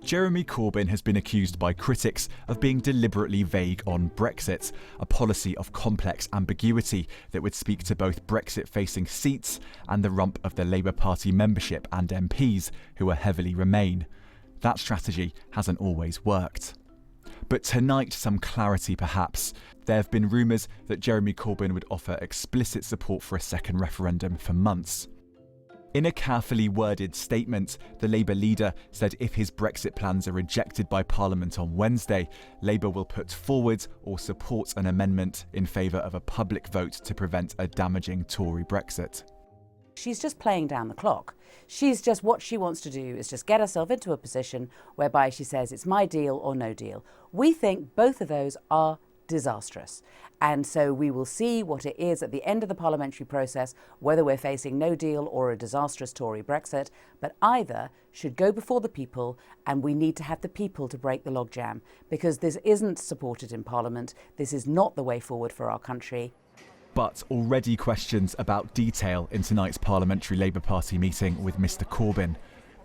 Jeremy Corbyn has been accused by critics of being deliberately vague on Brexit, a policy of complex ambiguity that would speak to both Brexit-facing seats and the rump of the Labour Party membership and MPs who are heavily Remain. That strategy hasn't always worked. But tonight, some clarity perhaps. There have been rumours that Jeremy Corbyn would offer explicit support for a second referendum for months. In a carefully worded statement, the Labour leader said if his Brexit plans are rejected by Parliament on Wednesday, Labour will put forward or support an amendment in favour of a public vote to prevent a damaging Tory Brexit. She's just playing down the clock. What she wants to do is just get herself into a position whereby she says it's my deal or no deal. We think both of those are disastrous. And so we will see what it is at the end of the parliamentary process, whether we're facing no deal or a disastrous Tory Brexit, but either should go before the people, and we need to have the people to break the logjam, because this isn't supported in Parliament. This is not the way forward for our country. But already questions about detail in tonight's Parliamentary Labour Party meeting with Mr Corbyn.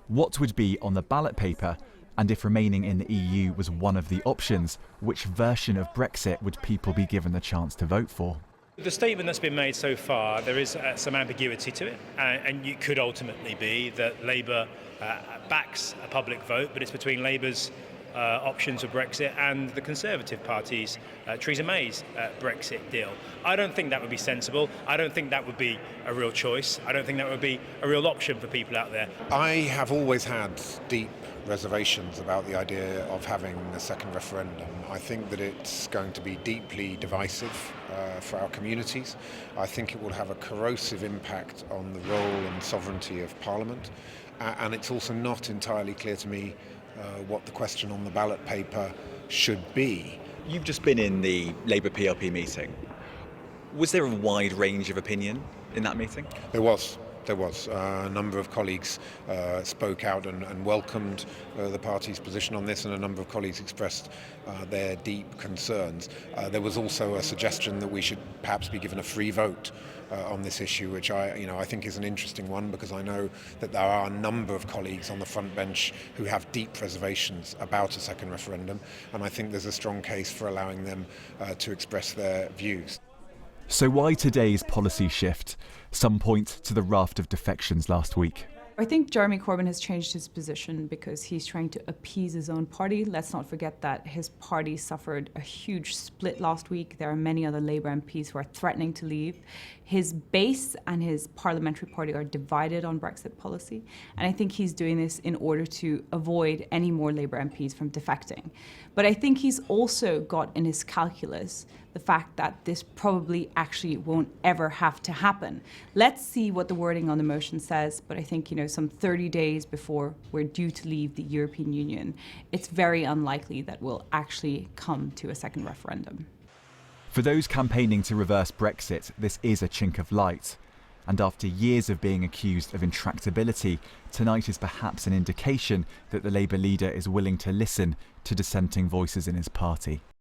What would be on the ballot paper? And if remaining in the EU was one of the options, which version of Brexit would people be given the chance to vote for? The statement that's been made so far, there is some ambiguity to it, and it could ultimately be that Labour backs a public vote, but it's between Labour's options of Brexit and the Conservative Party's Theresa May's Brexit deal. I don't think that would be sensible. I don't think that would be a real choice. I don't think that would be a real option for people out there. I have always had deep reservations about the idea of having a second referendum. I think that it's going to be deeply divisive for our communities. I think it will have a corrosive impact on the role and sovereignty of Parliament. And it's also not entirely clear to me what the question on the ballot paper should be. You've just been in the Labour PLP meeting. Was there a wide range of opinion in that meeting? There was. A number of colleagues spoke out and welcomed the party's position on this, and a number of colleagues expressed their deep concerns. There was also a suggestion that we should perhaps be given a free vote on this issue, which I think is an interesting one, because I know that there are a number of colleagues on the front bench who have deep reservations about a second referendum, and I think there's a strong case for allowing them to express their views. So why today's policy shift? Some point to the raft of defections last week. I think Jeremy Corbyn has changed his position because he's trying to appease his own party. Let's not forget that his party suffered a huge split last week. There are many other Labour MPs who are threatening to leave. His base and his parliamentary party are divided on Brexit policy. And I think he's doing this in order to avoid any more Labour MPs from defecting. But I think he's also got in his calculus the fact that this probably actually won't ever have to happen. Let's see what the wording on the motion says, but I think, some 30 days before we're due to leave the European Union, it's very unlikely that we'll actually come to a second referendum. For those campaigning to reverse Brexit, this is a chink of light. And after years of being accused of intractability, tonight is perhaps an indication that the Labour leader is willing to listen to dissenting voices in his party.